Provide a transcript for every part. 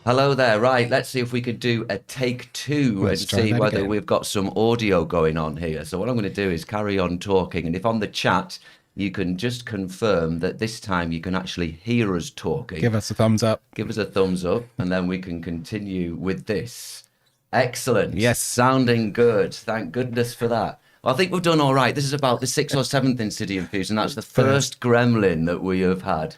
Hello there. Right, let's see if we could do a take two and Let's try see that whether again. we've got some audio going on here. So what I'm going to do is carry on talking, and if on the chat you can just confirm that this time you can actually hear us talking, Give us a thumbs up. give us a thumbs up, and then we can continue with this. Excellent. Yes. Sounding good. Thank goodness for that. Well, I think we've done all right. This is about the sixth or seventh Insidium fuse, and that's the first gremlin that we have had.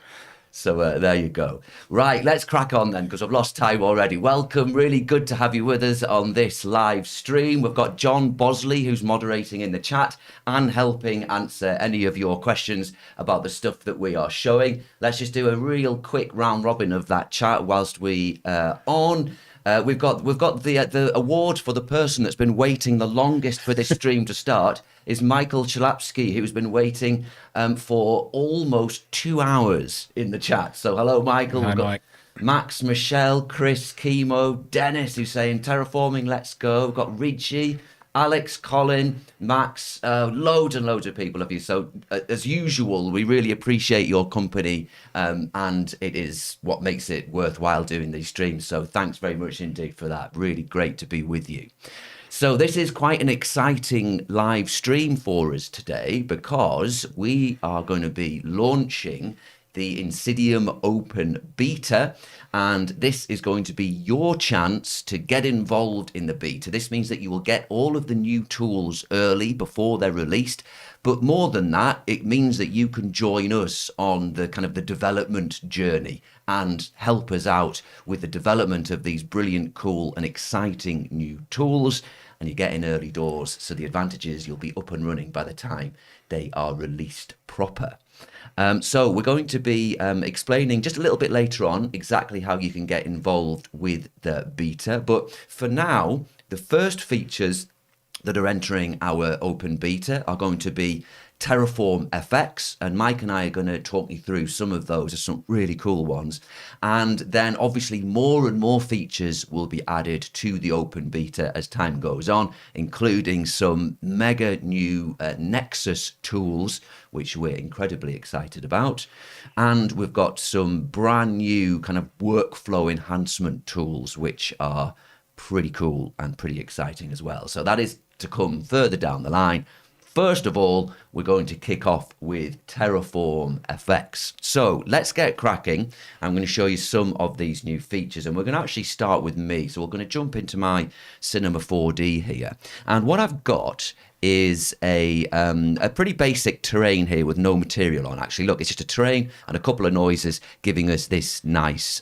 So there you go. Right, let's crack on then, because I've lost time already. Welcome. Really good to have you with us on this live stream. We've got John Bosley, who's moderating in the chat and helping answer any of your questions about the stuff that we are showing. Let's just do a real quick round robin of that chat whilst we on. We've got the award for the person that's been waiting the longest for this stream to start is Michael Chalapsky, who's been waiting for almost 2 hours in the chat. So hello, Michael. Hi, We've got Mike. Max, Michelle, Chris, Chemo, Dennis, who's saying terraforming, let's go. We've got Richie, Alex, Colin, Max, loads and loads of people of you. So as usual, we really appreciate your company, and it is what makes it worthwhile doing these streams. So thanks very much indeed for that. Really great to be with you. So this is quite an exciting live stream for us today because we are going to be launching the INSYDIUM Open Beta, and this is going to be your chance to get involved in the beta. This means that you will get all of the new tools early before they're released, but more than that, it means that you can join us on the kind of the development journey and help us out with the development of these brilliant, cool and exciting new tools. And you get in early doors, so the advantage is you'll be up and running by the time they are released proper. So we're going to be explaining just a little bit later on exactly how you can get involved with the beta. But for now, the first features that are entering our open beta are going to be TerraformFX, and Mike and I are going to talk you through some of those. There's some really cool ones. And then obviously more and more features will be added to the open beta as time goes on, including some mega new Nexus tools, which we're incredibly excited about. And we've got some brand new kind of workflow enhancement tools, which are pretty cool and pretty exciting as well. So that is to come further down the line. First of all, we're going to kick off with TerraformFX. So let's get cracking. I'm going to show you some of these new features, and we're going to actually start with me. So we're going to jump into my Cinema 4D here. And what I've got is a pretty basic terrain here with no material on. Actually, look, it's just a terrain and a couple of noises giving us this nice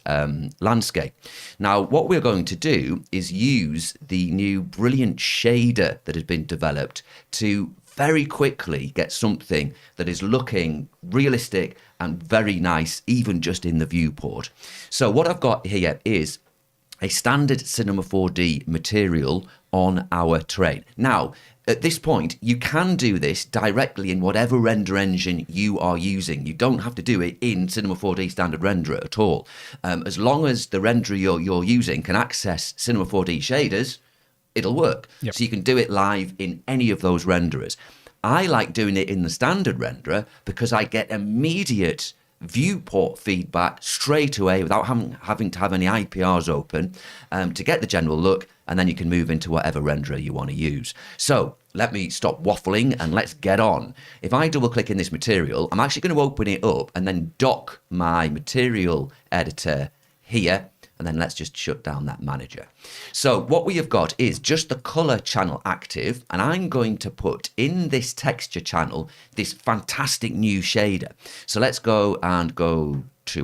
landscape. Now, what we're going to do is use the new brilliant shader that has been developed to very quickly get something that is looking realistic and very nice, even just in the viewport. So what I've got here is a standard Cinema 4D material on our terrain. Now, at this point, you can do this directly in whatever render engine you are using. You don't have to do it in Cinema 4D Standard Renderer at all. As long as the renderer you're using can access Cinema 4D shaders, it'll work. Yep. So you can do it live in any of those renderers. I like doing it in the standard renderer because I get immediate viewport feedback straight away without having to have any IPRs open to get the general look, and then you can move into whatever renderer you want to use. So let me stop waffling and let's get on. If I double click in this material, I'm actually going to open it up and then dock my material editor here. And then let's just shut down that manager. So what we have got is just the color channel active, and I'm going to put in this texture channel this fantastic new shader. So let's go to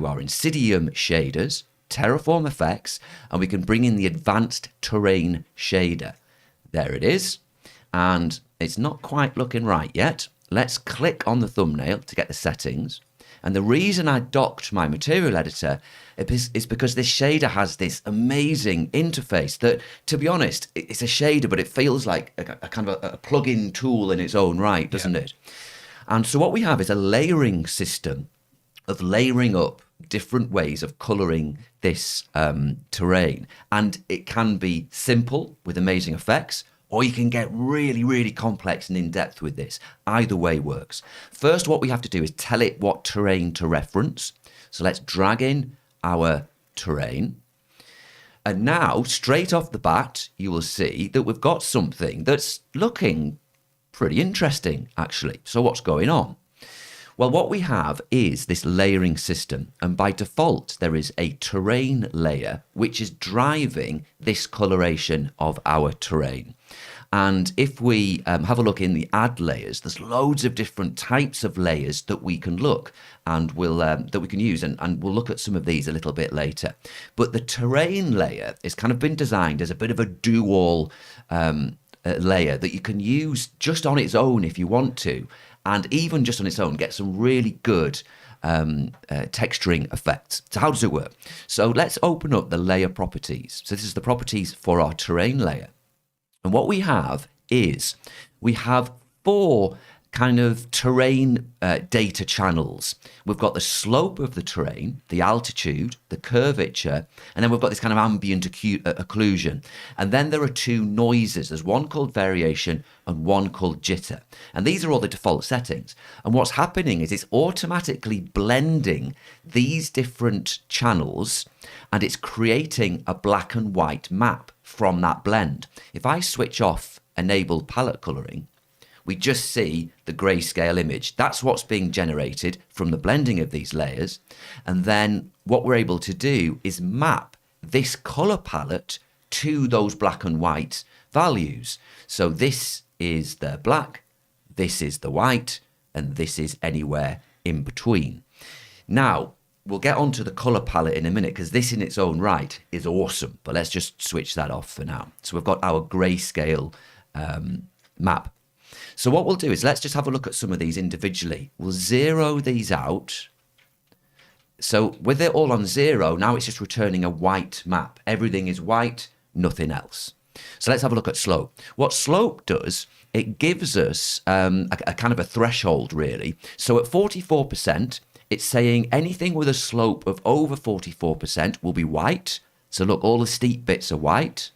our INSYDIUM shaders, TerraformFX, and we can bring in the advanced terrain shader. There it is. And it's not quite looking right yet. Let's click on the thumbnail to get the settings. And the reason I docked my material editor is because this shader has this amazing interface that, to be honest, it's a shader, but it feels like a kind of a plug-in tool in its own right, doesn't it? And so what we have is a layering system of layering up different ways of colouring this terrain. And it can be simple with amazing effects, or you can get really, really complex and in-depth with this. Either way works. First, what we have to do is tell it what terrain to reference. So let's drag in our terrain. And now, straight off the bat, you will see that we've got something that's looking pretty interesting, actually. So what's going on? Well, what we have is this layering system, and by default, there is a terrain layer which is driving this coloration of our terrain. And if we have a look in the add layers, there's loads of different types of layers that we can look and that we can use, and we'll look at some of these a little bit later. But the terrain layer has kind of been designed as a bit of a do-all layer that you can use just on its own if you want to, and even just on its own get some really good texturing effects. So how does it work? So let's open up the layer properties. So this is the properties for our terrain layer. And what we have is we have 4 kind of terrain data channels. We've got the slope of the terrain, the altitude, the curvature, and then we've got this kind of ambient occlusion. And then there are 2 noises. There's one called variation and one called jitter. And these are all the default settings. And what's happening is it's automatically blending these different channels, and it's creating a black and white map from that blend. If I switch off enable palette coloring, we just see the grayscale image. That's what's being generated from the blending of these layers. And then what we're able to do is map this color palette to those black and white values. So this is the black, this is the white, and this is anywhere in between. Now, we'll get onto the color palette in a minute because this in its own right is awesome, but let's just switch that off for now. So we've got our grayscale map. So what we'll do is let's just have a look at some of these individually. We'll zero these out. So with it all on 0, now it's just returning a white map. Everything is white, nothing else. So let's have a look at slope. What slope does, it gives us a kind of a threshold, really. So at 44%, it's saying anything with a slope of over 44% will be white. So look, all the steep bits are white.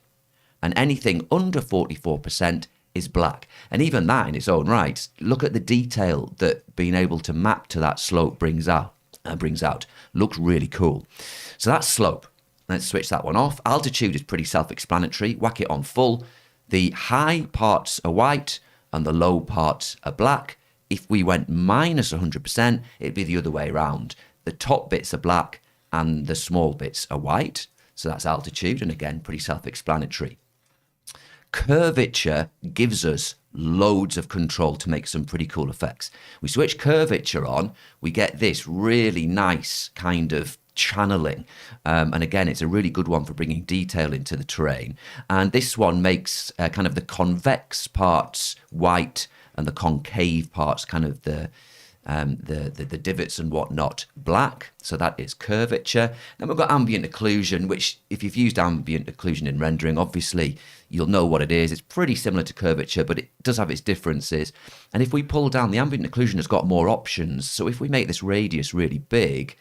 And anything under 44% is black. And even that in its own right, look at the detail that being able to map to that slope brings out. Looks really cool. So that's slope. Let's switch that one off. Altitude is pretty self-explanatory. Whack it on full. The high parts are white and the low parts are black. If we went minus 100%, it'd be the other way around. The top bits are black and the small bits are white. So that's altitude, and again, pretty self-explanatory. Curvature gives us loads of control to make some pretty cool effects. We switch curvature on, we get this really nice kind of channeling. And again, it's a really good one for bringing detail into the terrain. And this one makes kind of the convex parts white and the concave parts, kind of the divots and whatnot, black. So that is curvature. Then we've got ambient occlusion, which if you've used ambient occlusion in rendering, obviously you'll know what it is. It's pretty similar to curvature, but it does have its differences. And if we pull down, the ambient occlusion has got more options. So if we make this radius really big,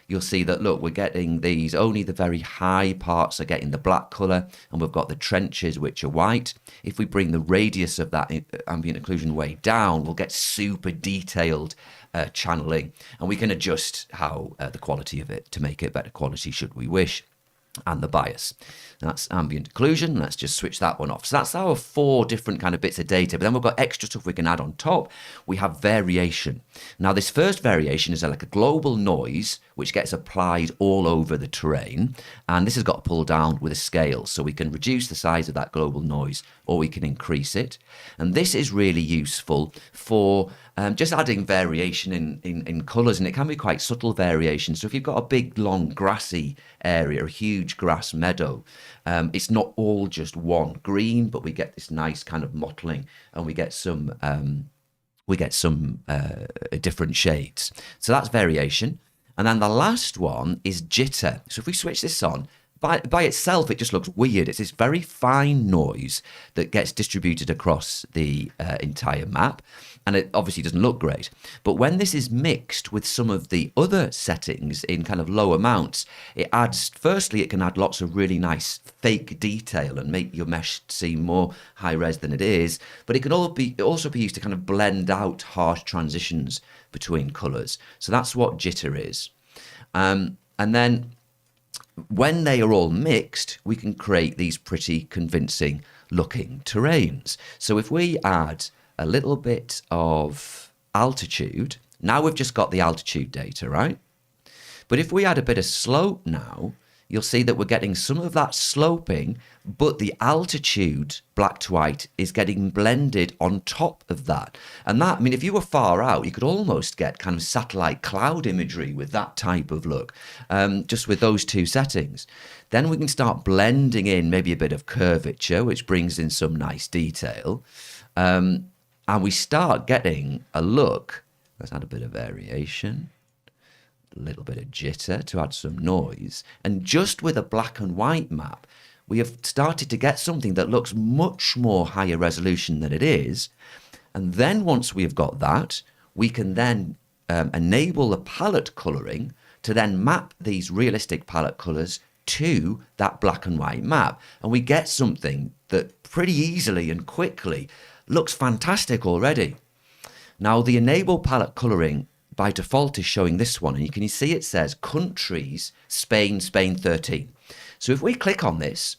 you'll see that, look, we're getting these, only the very high parts are getting the black colour, and we've got the trenches which are white. If we bring the radius of that ambient occlusion way down, we'll get super detailed channeling, and we can adjust how the quality of it to make it better quality should we wish, and the bias. That's ambient occlusion. Let's just switch that one off. So that's our 4 different kind of bits of data, but then we've got extra stuff we can add on top. We have variation. Now this first variation is like a global noise which gets applied all over the terrain, and this has got pulled down with a scale, so we can reduce the size of that global noise or we can increase it. And this is really useful for just adding variation in colours, and it can be quite subtle variation. So if you've got a big long grassy area, a huge grass meadow, it's not all just one green, but we get this nice kind of mottling, and we get some different shades. So that's variation. And then the last one is jitter. So if we switch this on, by itself, it just looks weird. It's this very fine noise that gets distributed across the entire map, and it obviously doesn't look great. But when this is mixed with some of the other settings in kind of low amounts, it adds, firstly, it can add lots of really nice fake detail and make your mesh seem more high res than it is. But it can also be used to kind of blend out harsh transitions between colours. So that's what jitter is. And then when they are all mixed, we can create these pretty convincing looking terrains. So if we add a little bit of altitude, now we've just got the altitude data, right? But if we add a bit of slope now, you'll see that we're getting some of that sloping, but the altitude, black to white, is getting blended on top of that. And that, I mean, if you were far out, you could almost get kind of satellite cloud imagery with that type of look, just with those two settings. Then we can start blending in maybe a bit of curvature, which brings in some nice detail. And we start getting a look. Let's add a bit of variation. A little bit of jitter to add some noise, and just with a black and white map we have started to get something that looks much more higher resolution than it is. And then once we've got that, we can then enable the palette coloring to then map these realistic palette colors to that black and white map, and we get something that pretty easily and quickly looks fantastic already. Now the enable palette coloring by default is showing this one, and you can see it says countries, Spain 13. So if we click on this,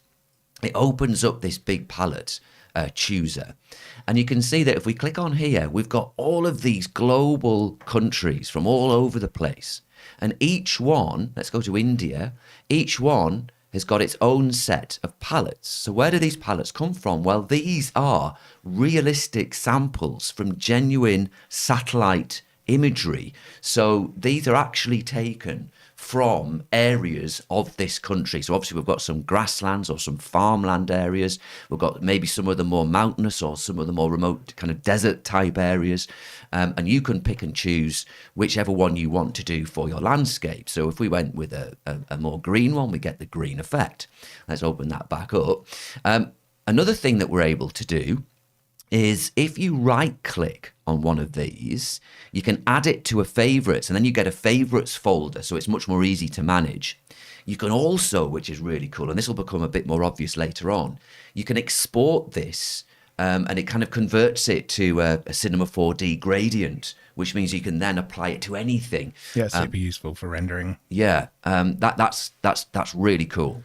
it opens up this big palette chooser, and you can see that if we click on here, we've got all of these global countries from all over the place, and each one, let's go to India, each one has got its own set of palettes. So where do these palettes come from? Well, these are realistic samples from genuine satellite imagery. So these are actually taken from areas of this country. So obviously we've got some grasslands or some farmland areas. We've got maybe some of the more mountainous or some of the more remote kind of desert type areas. And you can pick and choose whichever one you want to do for your landscape. So if we went with a more green one, we get the green effect. Let's open that back up. Another thing that we're able to do is if you right click on one of these, you can add it to a favorites, and then you get a favorites folder, so it's much more easy to manage. You can also, which is really cool, and this will become a bit more obvious later on, you can export this and it kind of converts it to a Cinema 4D gradient, which means you can then apply it to anything. Yeah, super useful for rendering. Yeah, that's really cool.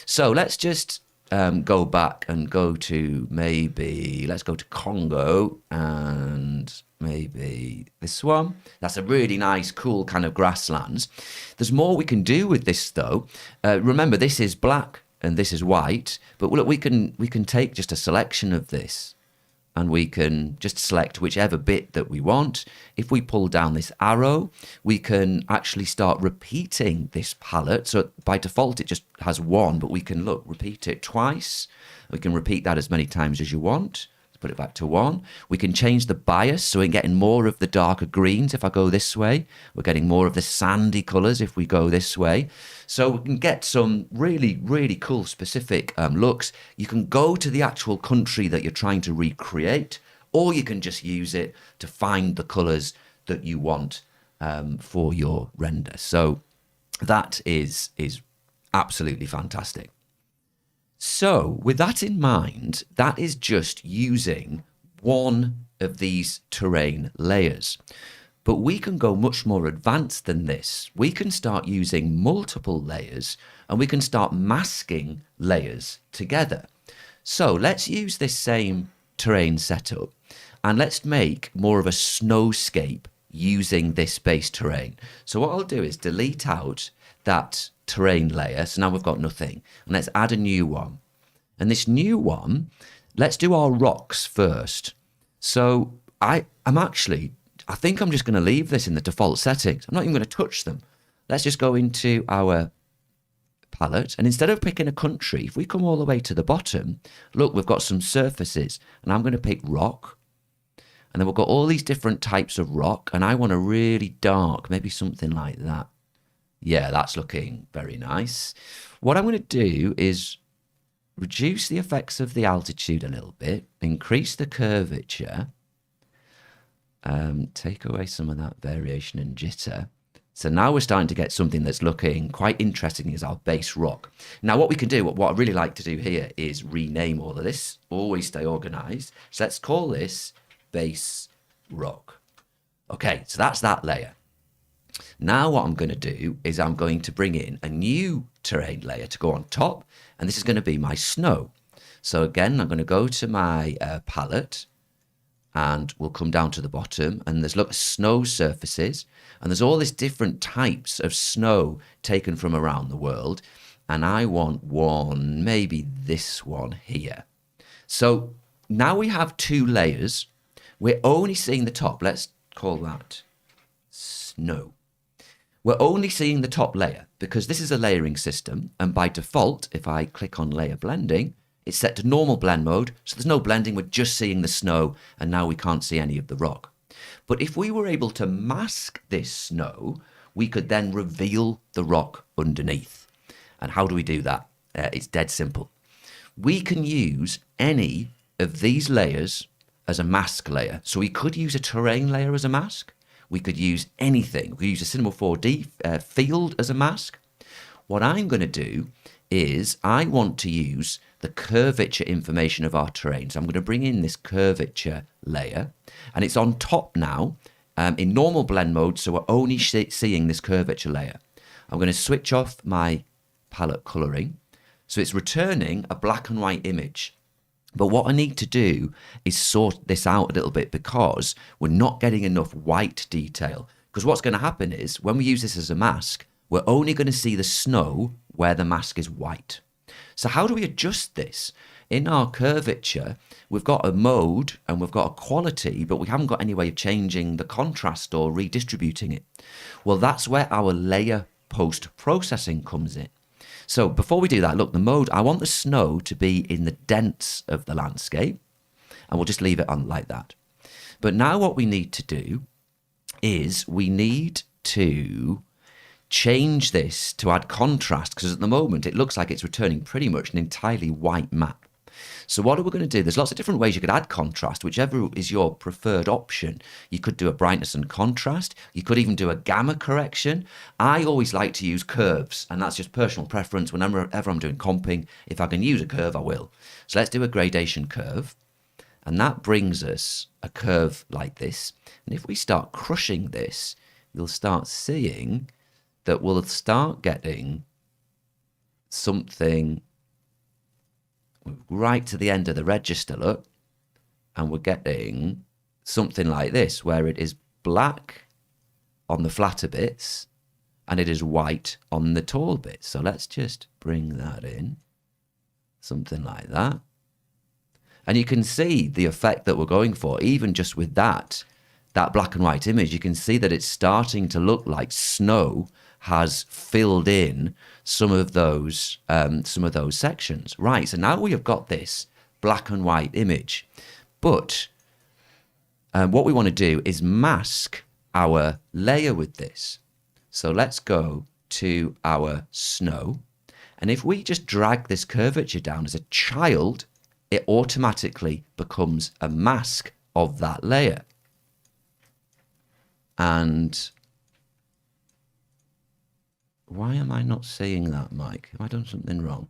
So let's just go back and go to let's go to Congo and maybe this one. That's a really nice, cool kind of grasslands. There's more we can do with this though. Remember, this is black and this is white, but look, we can take just a selection of this and we can just select whichever bit that we want. If we pull down this arrow, we can actually start repeating this palette. So by default, it just has one, but we can repeat it twice. We can repeat that as many times as you want. Let's put it back to one. We can change the bias, so we're getting more of the darker greens if I go this way. We're getting more of the sandy colors if we go this way. So we can get some really, really cool specific looks. You can go to the actual country that you're trying to recreate, or you can just use it to find the colors that you want for your render. So that is absolutely fantastic. So with that in mind, that is just using one of these terrain layers. But we can go much more advanced than this. We can start using multiple layers and we can start masking layers together. So let's use this same terrain setup and let's make more of a snowscape using this base terrain. So what I'll do is delete out that terrain layer. So now we've got nothing. And let's add a new one. And this new one, let's do our rocks first. So I think I'm just going to leave this in the default settings. I'm not even going to touch them. Let's just go into our palette. And instead of picking a country, if we come all the way to the bottom, look, we've got some surfaces. And I'm going to pick rock. And then we've got all these different types of rock. And I want a really dark, maybe something like that. Yeah, that's looking very nice. What I'm going to do is reduce the effects of the altitude a little bit, increase the curvature, take away some of that variation and jitter. So now we're starting to get something that's looking quite interesting as our base rock. Now what we can do, what I really like to do here is rename all of this, always stay organized. So let's call this base rock. Okay, so that's that layer. Now what I'm going to do is I'm going to bring in a new terrain layer to go on top, and this is going to be my snow. So again, I'm going to go to my palette, and we'll come down to the bottom, and there's look snow surfaces, and there's all these different types of snow taken from around the world, and I want one, maybe this one here. So now we have two layers. We're only seeing the top. Let's call that snow. We're only seeing the top layer because this is a layering system, and by default, if I click on layer blending, it's set to normal blend mode, so there's no blending, we're just seeing the snow, and now we can't see any of the rock. But if we were able to mask this snow, we could then reveal the rock underneath. And how do we do that? It's dead simple. We can use any of these layers as a mask layer. So we could use a terrain layer as a mask. We could use anything. We could use a Cinema 4D field as a mask. What I'm going to do is I want to use the curvature information of our terrain. So I'm going to bring in this curvature layer, and it's on top now in normal blend mode, so we're only seeing this curvature layer. I'm going to switch off my palette coloring, so it's returning a black and white image. But what I need to do is sort this out a little bit because we're not getting enough white detail. Because what's going to happen is when we use this as a mask, we're only going to see the snow where the mask is white. So how do we adjust this? In our curvature, we've got a mode and we've got a quality, but we haven't got any way of changing the contrast or redistributing it. Well, that's where our layer post-processing comes in. So before we do that, look, the mode, I want the snow to be in the dents of the landscape, and we'll just leave it on like that. But now what we need to do is we need to change this to add contrast, because at the moment it looks like it's returning pretty much an entirely white map. So what are we going to do? There's lots of different ways you could add contrast, whichever is your preferred option. You could do a brightness and contrast. You could even do a gamma correction. I always like to use curves, and that's just personal preference. Whenever I'm doing comping, if I can use a curve, I will. So let's do a gradation curve, and that brings us a curve like this. And if we start crushing this, you'll start seeing that we'll start getting something right to the end of the register, look, and we're getting something like this, where it is black on the flatter bits and it is white on the tall bits. So let's just bring that in, something like that. And you can see the effect that we're going for, even just with that black and white image. You can see that it's starting to look like snow has filled in some of those sections. Right, so now we have got this black and white image. But what we want to do is mask our layer with this. So let's go to our snow. And if we just drag this curvature down as a child, it automatically becomes a mask of that layer. And why am I not seeing that, Mike? Have I done something wrong?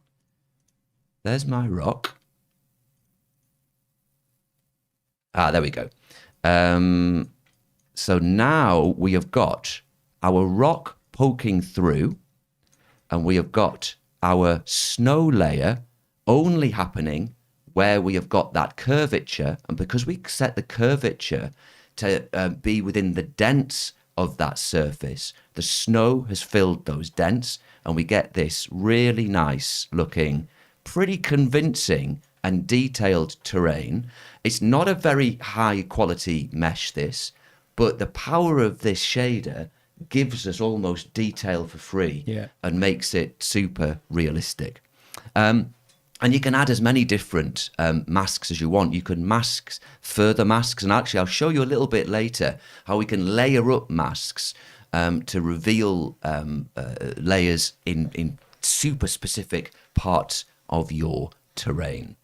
There's my rock. Ah, there we go. So now we have got our rock poking through, and we have got our snow layer only happening where we have got that curvature. And because we set the curvature to be within the dents of that surface, the snow has filled those dents, and we get this really nice looking, pretty convincing and detailed terrain. It's not a very high quality mesh, this, but the power of this shader gives us almost detail for free and makes it super realistic. And you can add as many different masks as you want. You can mask further masks. And actually, I'll show you a little bit later how we can layer up masks to reveal layers in super specific parts of your terrain.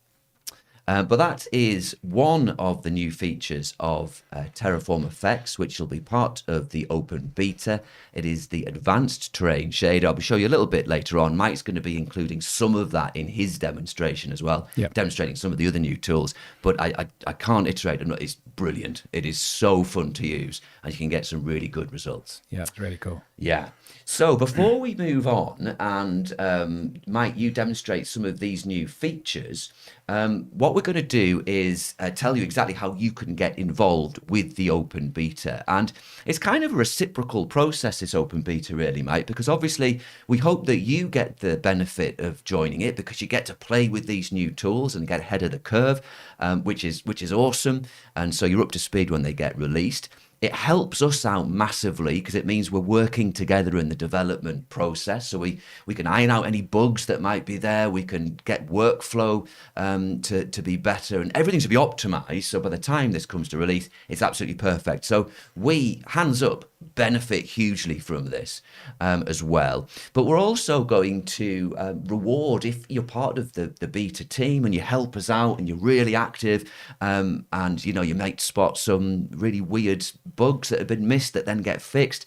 But that is one of the new features of TerraformFX, which will be part of the open beta. It is the advanced terrain shader. I'll show you a little bit later on. Mike's going to be including some of that in his demonstration as well, demonstrating some of the other new tools. But I can't iterate enough. It's brilliant. It is so fun to use, and you can get some really good results. Yeah, it's really cool. Yeah. So before we move on, and Mike, you demonstrate some of these new features, what we're going to do is tell you exactly how you can get involved with the open beta. And it's kind of a reciprocal process, this open beta, really, Mike, because obviously we hope that you get the benefit of joining it because you get to play with these new tools and get ahead of the curve, which is awesome. And so you're up to speed when they get released. It helps us out massively because it means we're working together in the development process. So we can iron out any bugs that might be there. We can get workflow to be better and everything to be optimized. So by the time this comes to release, it's absolutely perfect. So we, hands up, benefit hugely from this as well. But we're also going to reward if you're part of the beta team and you help us out and you're really active and you might spot some really weird bugs that have been missed that then get fixed.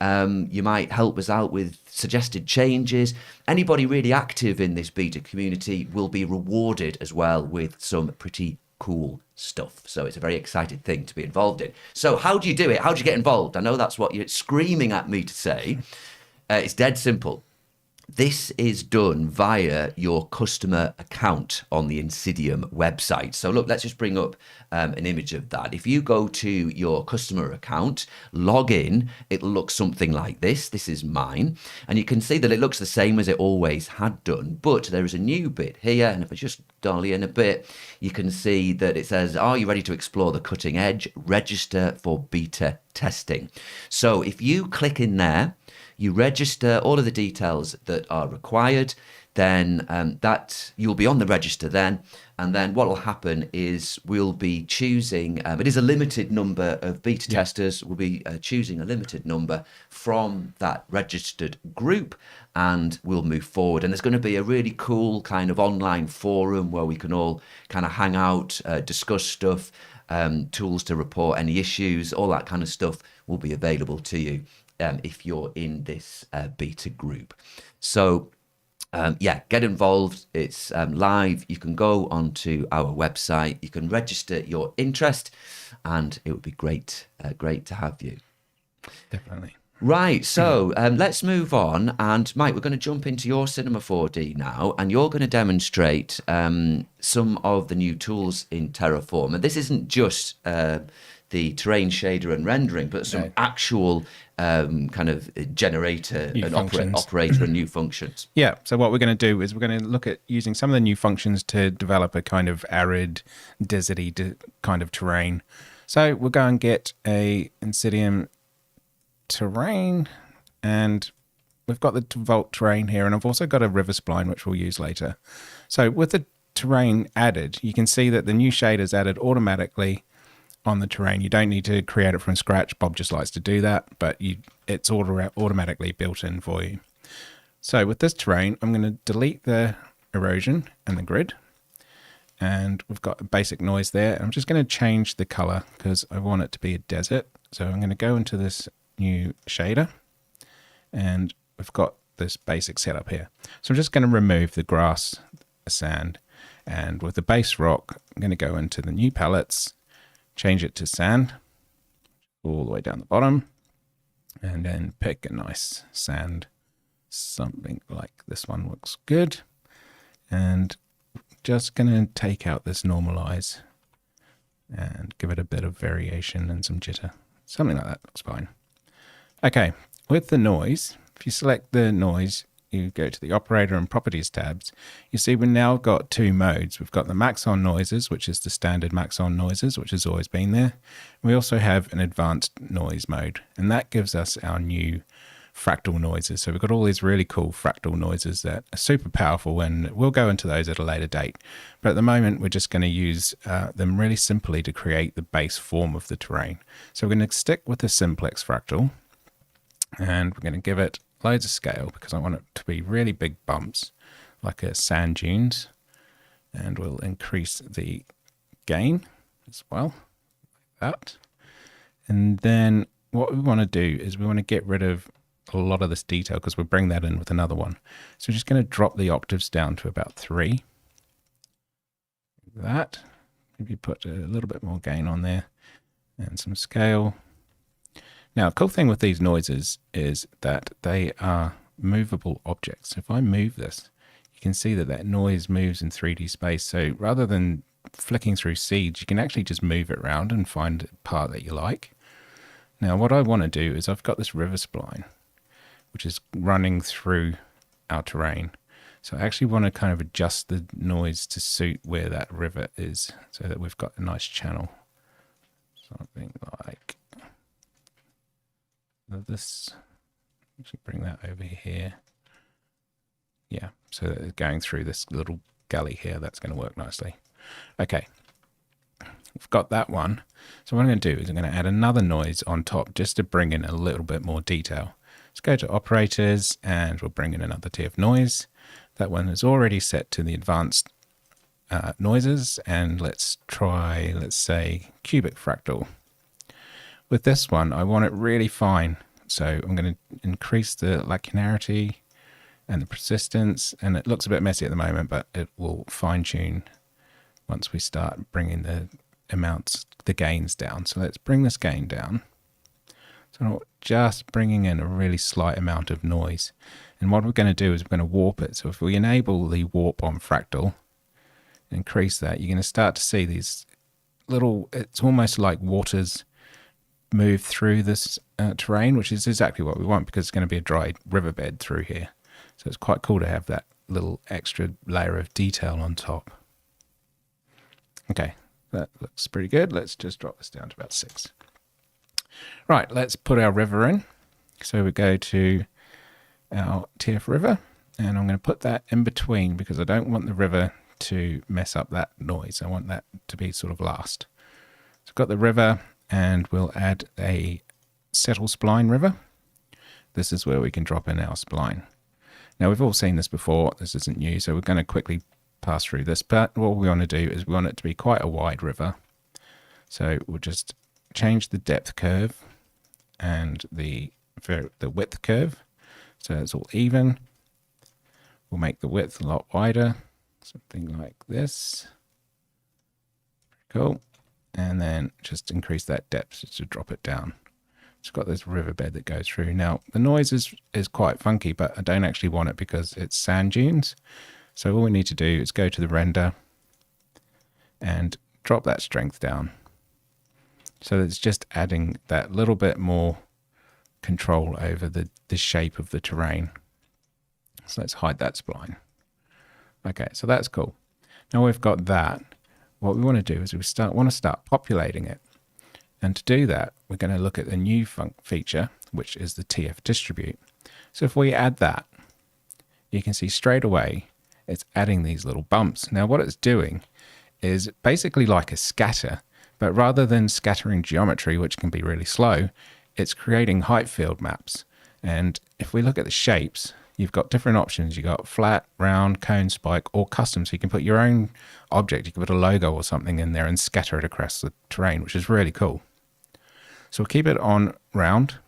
You might help us out with suggested changes. Anybody really active in this beta community will be rewarded as well with some pretty cool stuff. So it's a very exciting thing to be involved in. So how do you do it? How do you get involved? I know that's what you're screaming at me to say. It's dead simple. This is done via your customer account on the INSYDIUM website. So look, let's just bring up an image of that. If you go to your customer account, log in, it'll look something like this. This is mine. And you can see that it looks the same as it always had done. But there is a new bit here. And if I just dolly in a bit, you can see that it says, are you ready to explore the cutting edge? Register for beta testing. So if you click in there, you register all of the details that are required, then that you'll be on the register then. And then what will happen is we'll be choosing, it is a limited number of beta testers. We'll be choosing a limited number from that registered group and we'll move forward. And there's going to be a really cool kind of online forum where we can all kind of hang out, discuss stuff, tools to report any issues, all that kind of stuff will be available to you. If you're in this beta group. So get involved. It's live. You can go onto our website. You can register your interest and it would be great to have you. Definitely. Right, so let's move on. And Mike, we're going to jump into your Cinema 4D now, and you're going to demonstrate some of the new tools in Terraform. And this isn't just the terrain shader and rendering, but some actual kind of generator and operator and new functions. Yeah, so what we're going to do is we're going to look at using some of the new functions to develop a kind of arid, deserty kind of terrain. So we'll go and get a INSYDIUM terrain, and we've got the default terrain here, and I've also got a river spline, which we'll use later. So with the terrain added, you can see that the new shader is added automatically on the terrain. You don't need to create it from scratch. Bob just likes to do that, but it's automatically built in for you. So with this terrain, I'm going to delete the erosion and the grid, and we've got a basic noise there. I'm just going to change the color because I want it to be a desert. So I'm going to go into this new shader, and we've got this basic setup here. So I'm just going to remove the grass, the sand, and with the base rock, I'm going to go into the new palettes, change it to sand all the way down the bottom, and then pick a nice sand, something like this one looks good. And just going to take out this normalize and give it a bit of variation and some jitter. Something like that looks fine. Okay, with the noise, if you select the noise, you go to the operator and properties tabs, you see we've now got two modes. We've got the max on noises, which is the standard max on noises, which has always been there. We also have an advanced noise mode, and that gives us our new fractal noises. So we've got all these really cool fractal noises that are super powerful, and we'll go into those at a later date. But at the moment, we're just going to use them really simply to create the base form of the terrain. So we're going to stick with the simplex fractal, and we're going to give it loads of scale because I want it to be really big bumps, like a sand dunes. And we'll increase the gain as well, like that. And then what we want to do is we want to get rid of a lot of this detail because we'll bring that in with another one. So we're just going to drop the octaves down to about 3. Like that. Maybe put a little bit more gain on there and some scale. Now, a cool thing with these noises is that they are movable objects. If I move this, you can see that that noise moves in 3D space. So rather than flicking through seeds, you can actually just move it around and find a part that you like. Now, what I want to do is I've got this river spline, which is running through our terrain. So I actually want to kind of adjust the noise to suit where that river is so that we've got a nice channel. Something like this. Actually bring that over here. Yeah, so that it's going through this little gully here. That's going to work nicely. Okay, we've got that one. So what I'm going to do is I'm going to add another noise on top just to bring in a little bit more detail. Let's go to operators and we'll bring in another TF noise. That one is already set to the advanced noises, and let's try, let's say, cubic fractal. With this one, I want it really fine. So I'm going to increase the lacunarity and the persistence, and it looks a bit messy at the moment, but it will fine tune once we start bringing the amounts, the gains down. So let's bring this gain down. So just bringing in a really slight amount of noise. And what we're going to do is we're going to warp it. So if we enable the warp on fractal, increase that, you're going to start to see these little, it's almost like waters move through this terrain, which is exactly what we want because it's going to be a dry riverbed through here. So it's quite cool to have that little extra layer of detail on top. Okay, that looks pretty good. Let's just drop this down to about 6. Right, let's put our river in. So we go to our TF river, and I'm going to put that in between because I don't want the river to mess up that noise. I want that to be sort of last. So I've got the river, and we'll add a settle spline river. This is where we can drop in our spline. Now we've all seen this before, this isn't new, so we're going to quickly pass through this, but what we want to do is we want it to be quite a wide river. So we'll just change the depth curve and the width curve so it's all even. We'll make the width a lot wider, something like this. Cool. And then just increase that depth to drop it down. It's got this riverbed that goes through. Now the noise is quite funky, but I don't actually want it because it's sand dunes. So all we need to do is go to the render and drop that strength down. So it's just adding that little bit more control over the shape of the terrain. So let's hide that spline. Okay, so that's cool. Now we've got that. What we want to do is we want to start populating it. And to do that, we're going to look at the new feature, which is the tfDistribute. So if we add that, you can see straight away it's adding these little bumps. Now what it's doing is basically like a scatter, but rather than scattering geometry, which can be really slow, it's creating height field maps. And if we look at the shapes, you've got different options. You've got flat, round, cone, spike, or custom. So you can put your own object. You can put a logo or something in there and scatter it across the terrain, which is really cool. So we'll keep it on round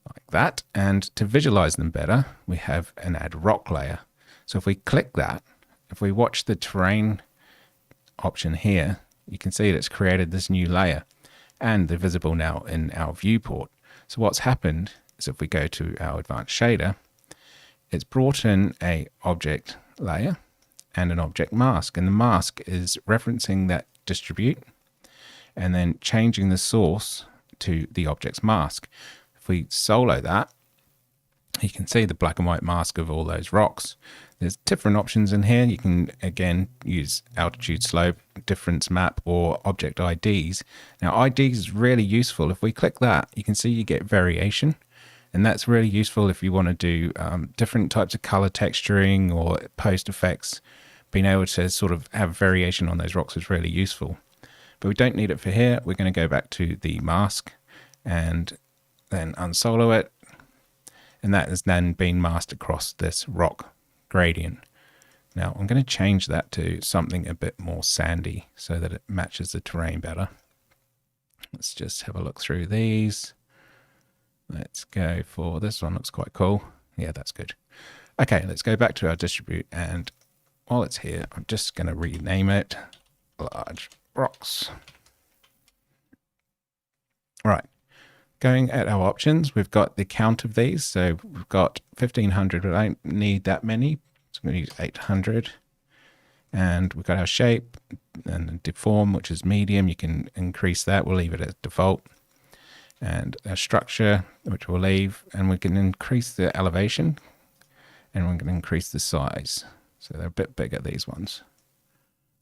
like that. And to visualize them better, we have an add rock layer. So if we click that, if we watch the terrain option here, you can see that it's created this new layer and they're visible now in our viewport. So what's happened is if we go to our advanced shader, it's brought in a object layer and an object mask. And the mask is referencing that distribute and then changing the source to the object's mask. If we solo that, you can see the black and white mask of all those rocks. There's different options in here. You can, again, use altitude, slope, difference map, or object IDs. Now, IDs is really useful. If we click that, you can see you get variation. And that's really useful if you want to do different types of color texturing or post effects. Being able to sort of have variation on those rocks is really useful. But we don't need it for here. We're going to go back to the mask and then unsolo it. And that has then been masked across this rock gradient. Now I'm going to change that to something a bit more sandy so that it matches the terrain better. Let's just have a look through these. Let's go for this one. Looks quite cool. Yeah, that's good. Okay, let's go back to our distribute, and while it's here, I'm just going to rename it large rocks. All right, going at our options, we've got the count of these. So we've got 1500, but I don't need that many. So I'm going to use 800. And we've got our shape and deform, which is medium. You can increase that. We'll leave it as default. And our structure, which we'll leave. And we can increase the elevation. And we're going to increase the size. So they're a bit bigger, these ones.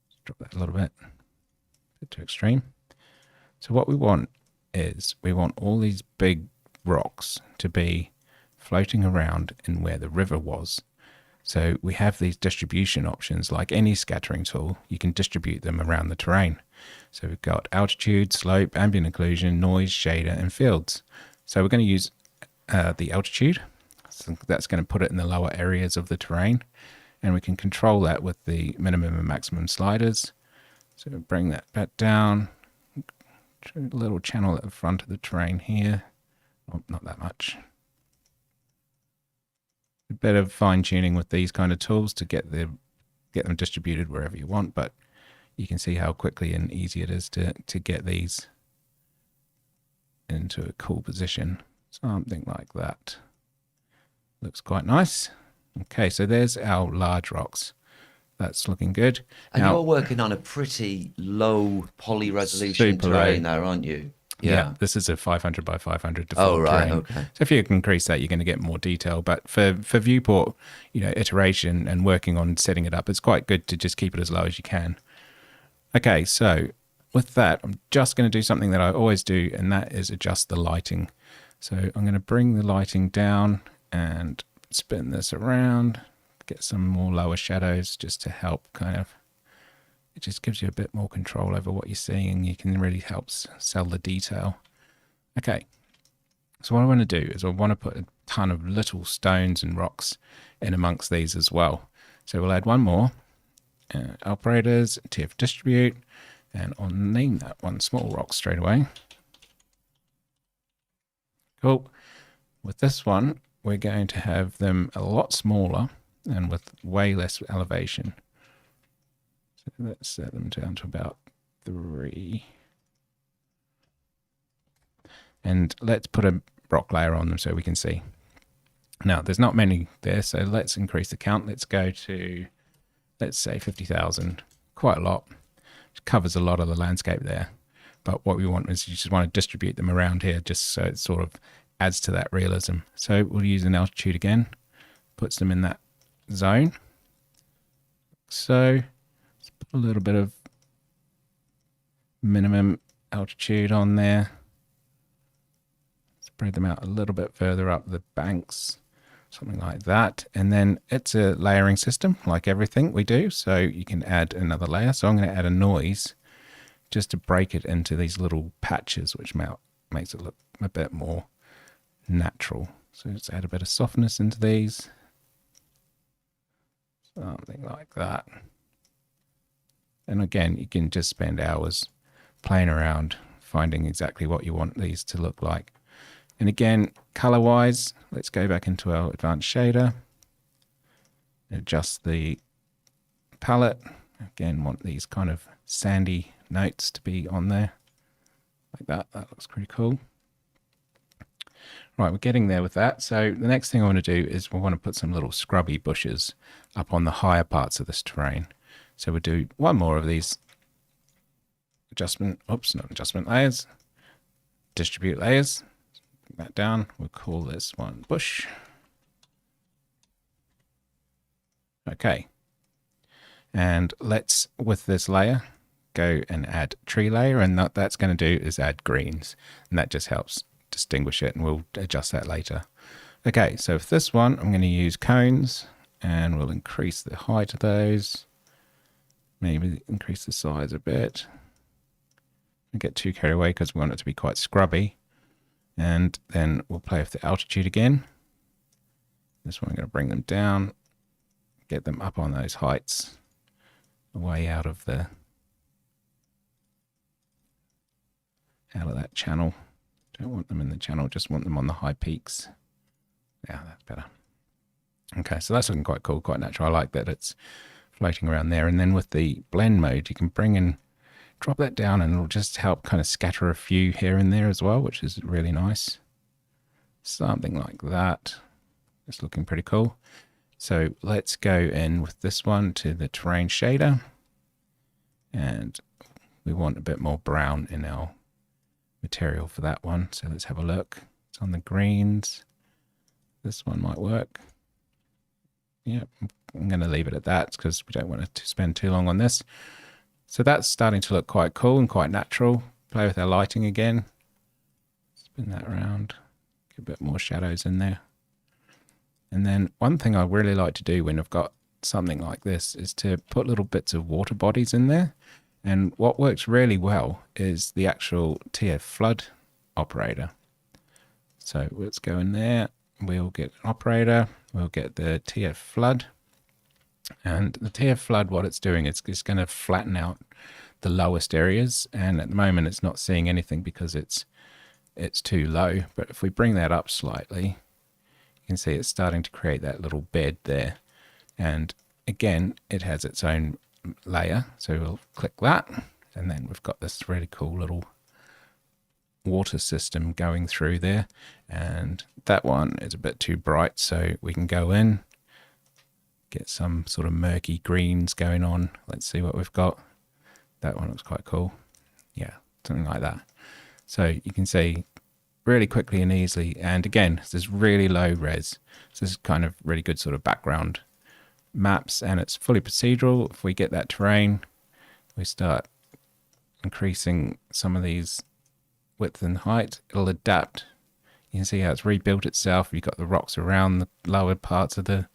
Let's drop that a little bit. A bit too extreme. So what we want is we want all these big rocks to be floating around in where the river was. So we have these distribution options. Like any scattering tool, you can distribute them around the terrain. So we've got altitude, slope, ambient occlusion, noise, shader, and fields. So we're going to use the altitude. So that's going to put it in the lower areas of the terrain. And we can control that with the minimum and maximum sliders. So bring that back down. A little channel at the front of the terrain here. Oh, not that much. A bit of fine tuning with these kind of tools to get them distributed wherever you want, but you can see how quickly and easy it is to get these into a cool position. Something like that. Looks quite nice. Okay, so there's our large rocks. That's looking good. And now, you're working on a pretty low poly resolution terrain there, aren't you? Yeah, this is a 500 by 500 default Oh, right, terrain. okay. So if you increase that, you're going to get more detail. But for viewport, iteration and working on setting it up, it's quite good to just keep it as low as you can. Okay, so with that, I'm just going to do something that I always do, and that is adjust the lighting. So I'm going to bring the lighting down and spin this around, get some more lower shadows just to help it just gives you a bit more control over what you're seeing. You can really help sell the detail. Okay, so what I want to do is I want to put a ton of little stones and rocks in amongst these as well. So we'll add one more, operators, tfDistribute, and I'll name that one small rock straight away. Cool. With this one, we're going to have them a lot smaller and with way less elevation. So let's set them down to about 3. And let's put a rock layer on them so we can see. Now, there's not many there, so let's increase the count. Let's go to, let's say 50,000, quite a lot. It covers a lot of the landscape there. But what we want is you just want to distribute them around here just so it sort of adds to that realism. So we'll use an altitude again, puts them in that zone. So let's put a little bit of minimum altitude on there. Spread them out a little bit further up the banks, something like that. And then it's a layering system like everything we do. So you can add another layer. So I'm going to add a noise just to break it into these little patches, which makes it look a bit more natural. So let's add a bit of softness into these. Something like that. And again, you can just spend hours playing around, finding exactly what you want these to look like. And again, color-wise, let's go back into our advanced shader. Adjust the palette. Again, want these kind of sandy notes to be on there. Like that. That looks pretty cool. Right, we're getting there with that. So the next thing I want to do is we want to put some little scrubby bushes up on the higher parts of this terrain. So we'll do one more of these not adjustment layers, distribute layers. Bring that down. We'll call this one bush. Okay. And let's, with this layer, go and add tree layer. And what that's going to do is add greens. And that just helps distinguish it, and we'll adjust that later. Okay, so for this one, I'm going to use cones, and we'll increase the height of those. Maybe increase the size a bit. Don't get too carried away because we want it to be quite scrubby. And then we'll play with the altitude again. This one, I'm going to bring them down, get them up on those heights, way out of that channel. Don't want them in the channel, just want them on the high peaks. Yeah, that's better. Okay, so that's looking quite cool, quite natural. I like that it's floating around there. And then with the blend mode, you can bring in, drop that down, and it'll just help kind of scatter a few here and there as well, which is really nice. Something like that. It's looking pretty cool. So let's go in with this one to the terrain shader. And we want a bit more brown in our material for that one. So let's have a look. It's on the greens. This one might work. Yeah, I'm going to leave it at that because we don't want to spend too long on this. So that's starting to look quite cool and quite natural. Play with our lighting again. Spin that around. Get a bit more shadows in there. And then one thing I really like to do when I've got something like this is to put little bits of water bodies in there. And what works really well is the actual tfFlood operator. So let's go in there. We'll get operator. We'll get the tfFlood. And the tfFlood, what it's doing, it's going to flatten out the lowest areas. And at the moment, it's not seeing anything because it's too low. But if we bring that up slightly, you can see it's starting to create that little bed there. And again, it has its own layer. So we'll click that. And then we've got this really cool little water system going through there. And that one is a bit too bright. So we can go in, get some sort of murky greens going on. Let's see what we've got. That one looks quite cool. Yeah, something like that. So you can see really quickly and easily. And again, this is really low res. So this is kind of really good sort of background maps, and it's fully procedural. If we get that terrain, we start increasing some of these width and height, it'll adapt. You can see how it's rebuilt itself. You've got the rocks around the lower parts of the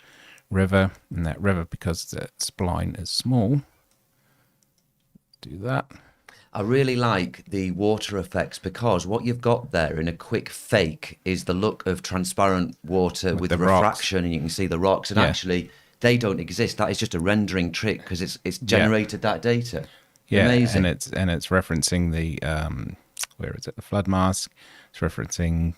river, and that river, because the spline is small, do that. I really like the water effects because what you've got there in a quick fake is the look of transparent water with refraction, rocks. And you can see the rocks, and actually they don't exist. That is just a rendering trick because it's generated that data. Yeah, amazing. And it's referencing the where is it? The flood mask. It's referencing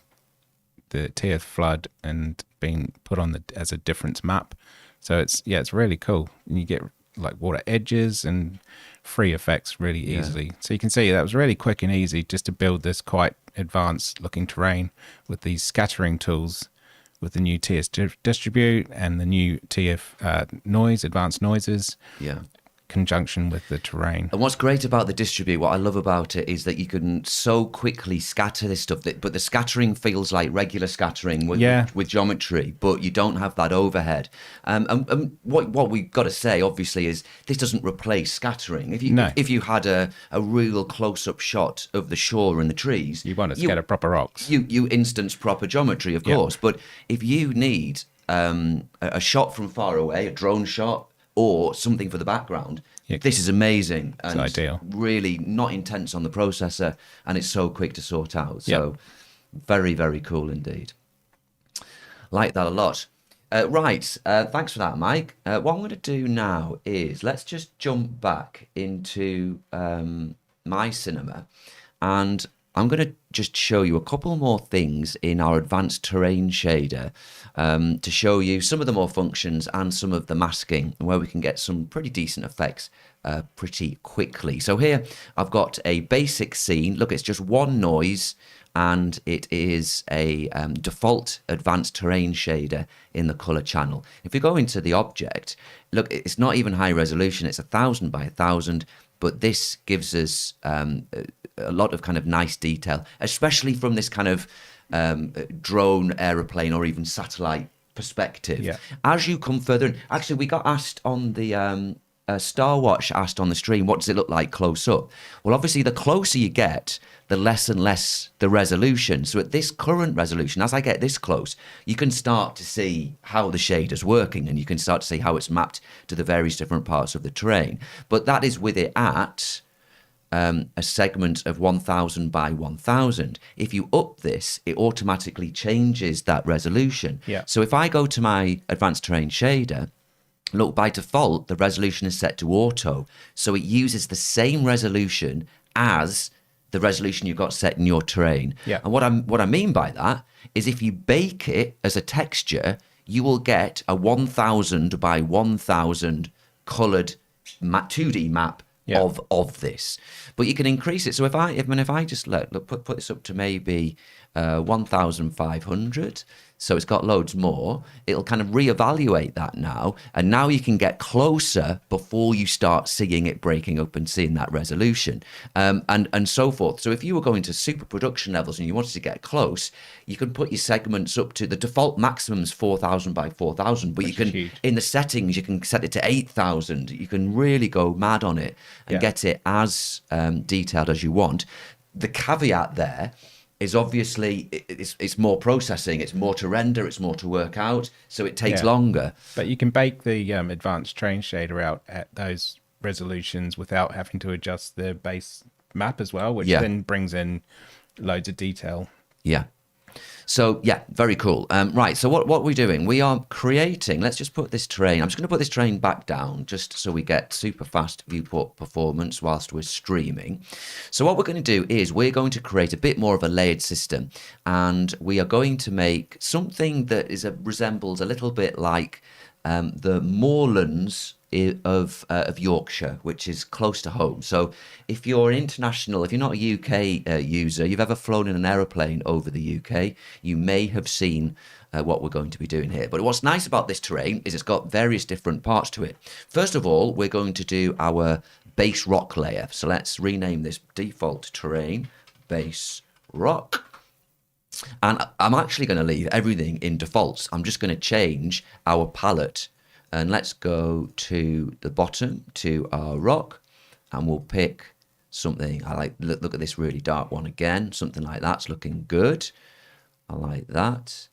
the tfFlood and being put on as a difference map. So it's really cool. And you get like water edges and free effects really easily. So you can see that was really quick and easy just to build this quite advanced looking terrain with these scattering tools, with the new tfDistribute and the new noise, advanced noises. Yeah. Conjunction with the terrain. And what's great about the distribute, what I love about it, is that you can so quickly scatter this stuff, but the scattering feels like regular scattering with geometry, but you don't have that overhead. And what we've got to say, obviously, is this doesn't replace scattering. If you had a real close-up shot of the shore and the trees, you want to scatter proper rocks. You instance proper geometry, of course. But if you need a shot from far away, a drone shot, or something for the background, this is amazing. And it's ideal. Really not intense on the processor, and it's so quick to sort out. So very, very cool indeed. Like that a lot. Right, thanks for that, Mike. What I'm going to do now is let's just jump back into my cinema, and I'm going to just show you a couple more things in our advanced terrain shader to show you some of the more functions and some of the masking, where we can get some pretty decent effects pretty quickly. So here I've got a basic scene. Look, it's just one noise, and it is a default advanced terrain shader in the color channel. If we go into the object, look, it's not even high resolution. It's 1000 by 1000. But this gives us a lot of kind of nice detail, especially from this kind of drone, aeroplane, or even satellite perspective. Yeah. As you come further in, actually, we got asked on the Star Watch asked on the stream, what does it look like close up? Well, obviously, the closer you get, the less and less the resolution. So at this current resolution, as I get this close, you can start to see how the shader's working, and you can start to see how it's mapped to the various different parts of the terrain. But that is with it at a segment of 1000 by 1000. If you up this, it automatically changes that resolution. Yeah. So if I go to my advanced terrain shader, look, by default, the resolution is set to auto. So it uses the same resolution as the resolution you've got set in your terrain. Yeah. And what I mean by that is if you bake it as a texture, you will get a 1000 by 1000 colored 2D map Yeah. of this. But you can increase it. So if I just put this up to maybe 1500, so it's got loads more, it'll kind of reevaluate that now, and now you can get closer before you start seeing it breaking up and seeing that resolution, and so forth. So if you were going to super production levels and you wanted to get close, you can put your segments up to the default maximum's 4000 by 4000, but you can, in the settings, you can set it to 8000. You can really go mad on it and get it as detailed as you want. The caveat there is obviously it's more processing, it's more to render, it's more to work out, so it takes longer. But you can bake the advanced terrain shader out at those resolutions without having to adjust the base map as well, which then brings in loads of detail. Yeah. So yeah, very cool. Right, so what we're doing, we are creating, let's just put this terrain, I'm just going to put this terrain back down just so we get super fast viewport performance whilst we're streaming. So what we're going to do is we're going to create a bit more of a layered system, and we are going to make something that resembles a little bit like the moorlands of Yorkshire, which is close to home. So if you're international, if you're not a UK user, you've ever flown in an aeroplane over the UK, you may have seen what we're going to be doing here. But what's nice about this terrain is it's got various different parts to it. First of all, we're going to do our base rock layer. So let's rename this default terrain base rock. And I'm actually going to leave everything in defaults. I'm just going to change our palette. And let's go to the bottom to our rock, and we'll pick something. I like, look at this really dark one again. Something like that's looking good. I like that.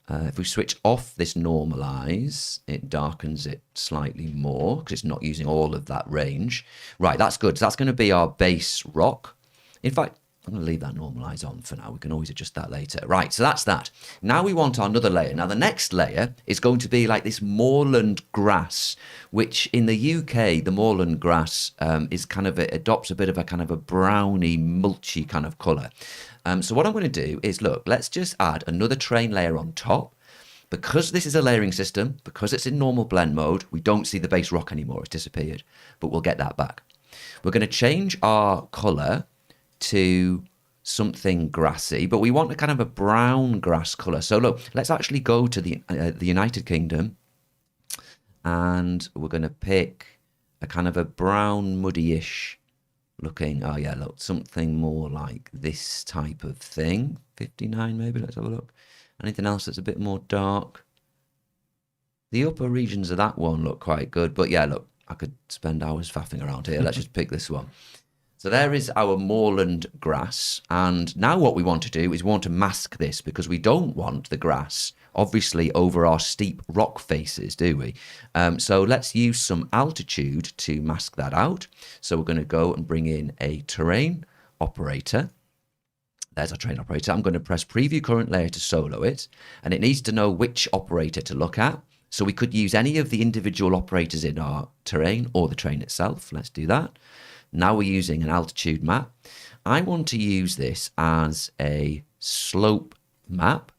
If we switch off this normalize, it darkens it slightly more because it's not using all of that range. Right, that's good. So that's going to be our base rock. In fact, I'm going to leave that normalize on for now. We can always adjust that later. Right, so that's that. Now we want another layer. Now the next layer is going to be like this moorland grass, which in the UK, the moorland grass is kind of, it adopts a bit of a kind of a browny, mulchy kind of colour. So what I'm going to do is, look, let's just add another terrain layer on top. Because this is a layering system, because it's in normal blend mode, we don't see the base rock anymore. It's disappeared, but we'll get that back. We're going to change our colour to something grassy, but we want a kind of a brown grass colour. So look, let's actually go to the United Kingdom, and we're going to pick a kind of a brown, muddy-ish looking, oh yeah, look, something more like this type of thing. 59 maybe, let's have a look. Anything else that's a bit more dark? The upper regions of that one look quite good, but yeah, look, I could spend hours faffing around here. Let's just pick this one. So there is our moorland grass, and now what we want to do is we want to mask this because we don't want the grass obviously over our steep rock faces, do we? So let's use some altitude to mask that out. So we're going to go and bring in a terrain operator. There's our terrain operator. I'm going to press preview current layer to solo it, and it needs to know which operator to look at. So we could use any of the individual operators in our terrain or the terrain itself. Let's do that. Now we're using an altitude map. I want to use this as a slope map.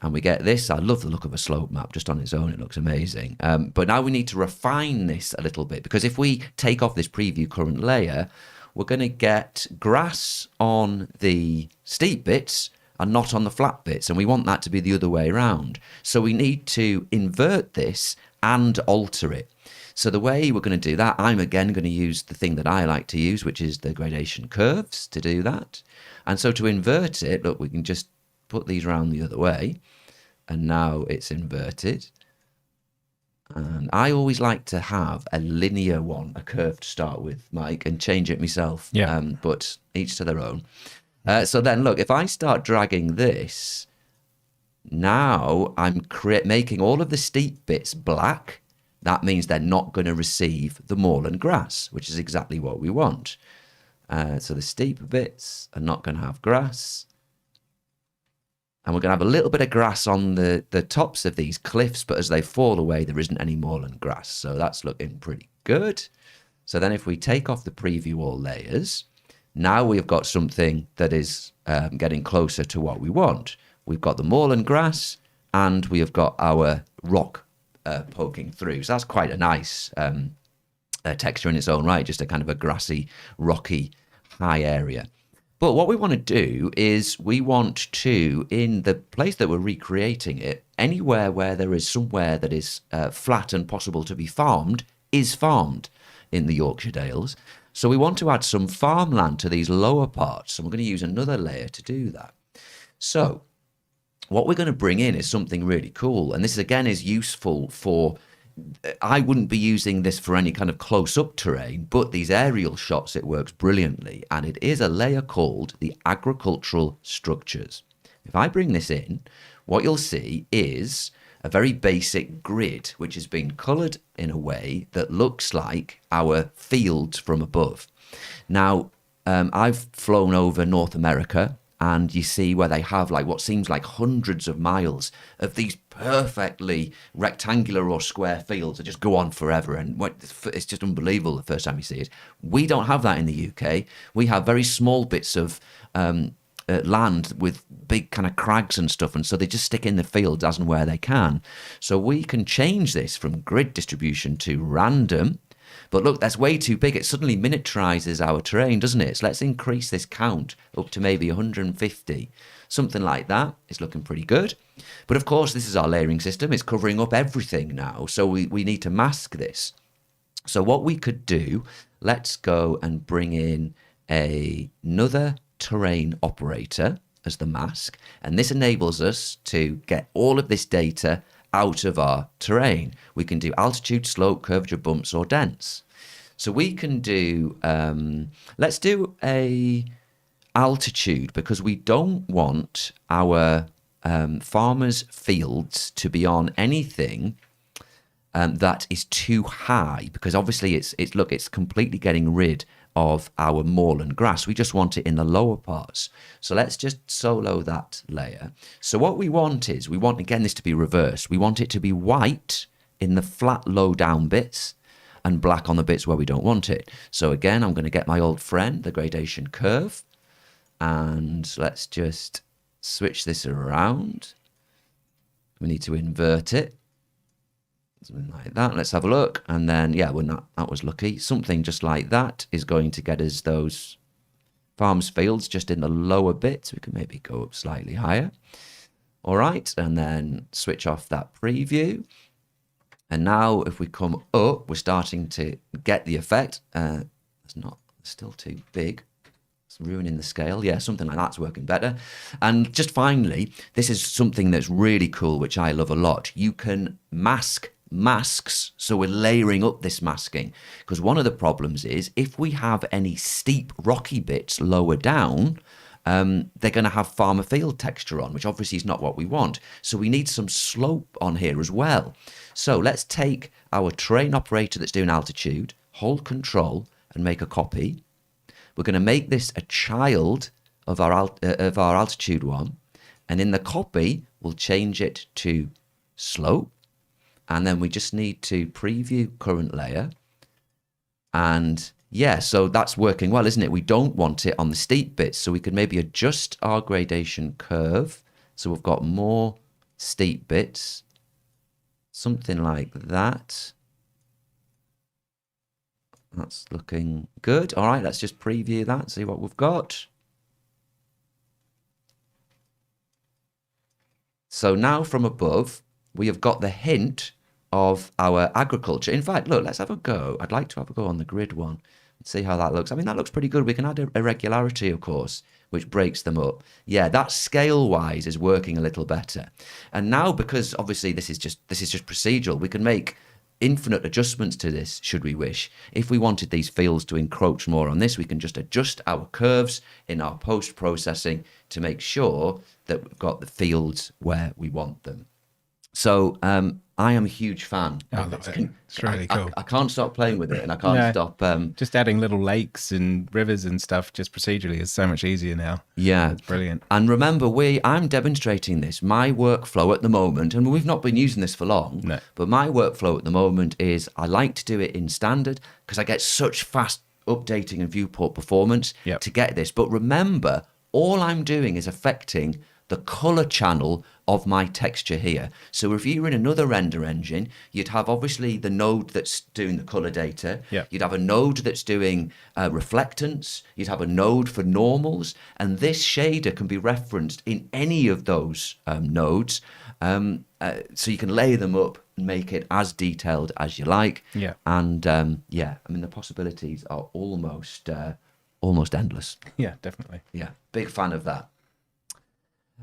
And we get this. I love the look of a slope map just on its own. It looks amazing. But now we need to refine this a little bit, because if we take off this preview current layer, we're going to get grass on the steep bits and not on the flat bits. And we want that to be the other way around. So we need to invert this and alter it. So the way we're going to do that, I'm again going to use the thing that I like to use, which is the gradation curves to do that. And so to invert it, look, we can just put these around the other way. And now it's inverted. And I always like to have a linear one, a curve to start with, Mike, and change it myself. Yeah. But each to their own. So then, look, if I start dragging this, now I'm making all of the steep bits black. That means they're not going to receive the moorland grass, which is exactly what we want. So the steep bits are not going to have grass. And we're going to have a little bit of grass on the tops of these cliffs, but as they fall away, there isn't any moorland grass. So that's looking pretty good. So then if we take off the preview all layers, now we've got something that is getting closer to what we want. We've got the moorland grass and we have got our rock poking through. So that's quite a nice texture in its own right, just a kind of a grassy, rocky, high area. But what we want to do is we want to, in the place that we're recreating it, anywhere where there is somewhere that is flat and possible to be farmed, is farmed in the Yorkshire Dales. So we want to add some farmland to these lower parts. So we're going to use another layer to do that. So what we're going to bring in is something really cool. And this, again, is useful for... I wouldn't be using this for any kind of close-up terrain, but these aerial shots, it works brilliantly. And it is a layer called the agricultural structures. If I bring this in, what you'll see is a very basic grid, which has been coloured in a way that looks like our fields from above. Now, I've flown over North America, and you see where they have like what seems like hundreds of miles of these perfectly rectangular or square fields that just go on forever. And it's just unbelievable the first time you see it. We don't have that in the UK. We have very small bits of land with big kind of crags and stuff. And so they just stick in the fields as and where they can. So we can change this from grid distribution to random. But look, that's way too big. It suddenly miniaturizes our terrain, doesn't it? So let's increase this count up to maybe 150. Something like that. It's looking pretty good. But of course, this is our layering system. It's covering up everything now. So we need to mask this. So what we could do, let's go and bring in another terrain operator as the mask. And this enables us to get all of this data out of our terrain. We can do altitude, slope, curvature, bumps, or dents. So we can do, let's do a altitude, because we don't want our farmers' fields to be on anything that is too high, because obviously it's completely getting rid of our moorland grass. We just want it in the lower parts. So let's just solo that layer. So what we want is, we want, again, this to be reversed. We want it to be white in the flat low down bits and black on the bits where we don't want it. So again, I'm going to get my old friend, the gradation curve, and let's just switch this around. We need to invert it. Something like that. Let's have a look. And then, yeah, that was lucky. Something just like that is going to get us those farms fields just in the lower bits. We can maybe go up slightly higher. All right. And then switch off that preview. And now if we come up, we're starting to get the effect. It's still too big. It's ruining the scale. Yeah, something like that's working better. And just finally, this is something that's really cool, which I love a lot. You can mask masks, so we're layering up this masking, because one of the problems is if we have any steep rocky bits lower down, they're going to have farmer field texture on, which obviously is not what we want. So we need some slope on here as well. So let's take our terrain operator that's doing altitude, hold control and make a copy. We're going to make this a child of our altitude one, and in the copy we'll change it to slope. And then we just need to preview current layer. And yeah, so that's working well, isn't it? We don't want it on the steep bits, so we could maybe adjust our gradation curve. So we've got more steep bits, something like that. That's looking good. All right, let's just preview that, see what we've got. So now from above, we have got the hint of our agriculture. In fact, look, let's have a go. I'd like to have a go on the grid one and see how that looks. I mean, that looks pretty good. We can add irregularity, of course, which breaks them up. Yeah, that scale-wise is working a little better. And now, because obviously this is just procedural, we can make infinite adjustments to this, should we wish. If we wanted these fields to encroach more on this, we can just adjust our curves in our post-processing to make sure that we've got the fields where we want them. So I am a huge fan. I of love this. it. It's really cool. I can't stop playing with it, and I can't No. stop. Just adding little lakes and rivers and stuff just procedurally is so much easier now. Yeah, It's brilliant. And remember, I'm demonstrating this. My workflow at the moment, and we've not been using this for long, No. but my workflow at the moment is I like to do it in standard because I get such fast updating and viewport performance Yep. to get this. But remember, all I'm doing is affecting the color channel of my texture here. So if you were in another render engine, you'd have obviously the node that's doing the color data. Yep. You'd have a node that's doing reflectance. You'd have a node for normals. And this shader can be referenced in any of those nodes. So you can lay them up and make it as detailed as you like. Yeah. And yeah, I mean, the possibilities are almost endless. Yeah, definitely. Yeah, big fan of that.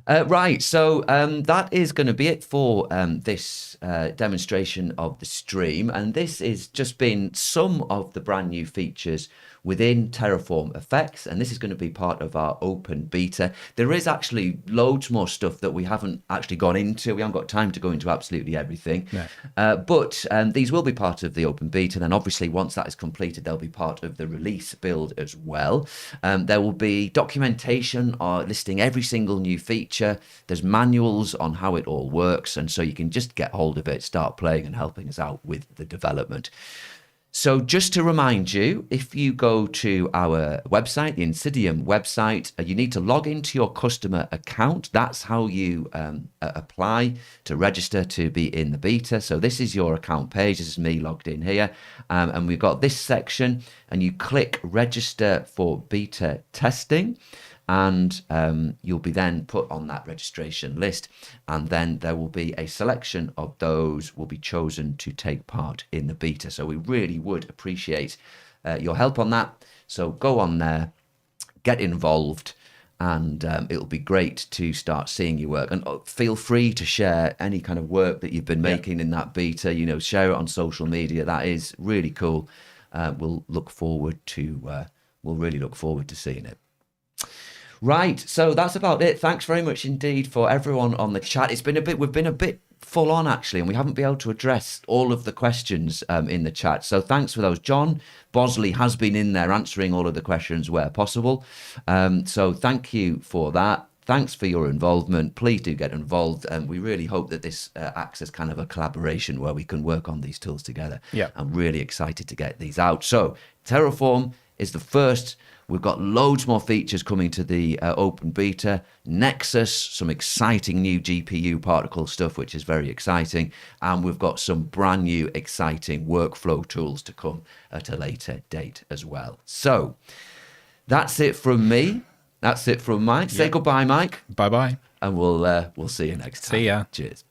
Right, so that is going to be it for this demonstration of the stream, and this is just been some of the brand new features within TerraformFX, and this is going to be part of our open beta. There is actually loads more stuff that we haven't actually gone into. We haven't got time to go into absolutely everything, No. but these will be part of the open beta. Then obviously once that is completed, they'll be part of the release build as well. There will be documentation listing every single new feature. There's manuals on how it all works, and so you can just get hold of it, start playing and helping us out with the development. So just to remind you, if you go to our website, the INSYDIUM website, you need to log into your customer account. That's how you apply to register to be in the beta. So this is your account page. This is me logged in here. And we've got this section, and you click register for beta testing. And you'll be then put on that registration list, and then there will be a selection of those will be chosen to take part in the beta. So we really would appreciate your help on that. So go on there, get involved, and it'll be great to start seeing your work. And feel free to share any kind of work that you've been making in that beta. You know, share it on social media. That is really cool. We'll really look forward to seeing it. Right, so that's about it. Thanks very much indeed for everyone on the chat. We've been a bit full on actually, and we haven't been able to address all of the questions in the chat. So thanks for those. John Bosley has been in there answering all of the questions where possible. So thank you for that. Thanks for your involvement. Please do get involved. And we really hope that this acts as kind of a collaboration where we can work on these tools together. Yeah. I'm really excited to get these out. So Terraform is the first. We've got loads more features coming to the open beta. Nexus, some exciting new GPU particle stuff, which is very exciting. And we've got some brand new exciting workflow tools to come at a later date as well. So that's it from me. That's it from Mike. Say goodbye, Mike. Bye-bye. And we'll see you next time. See ya. Cheers.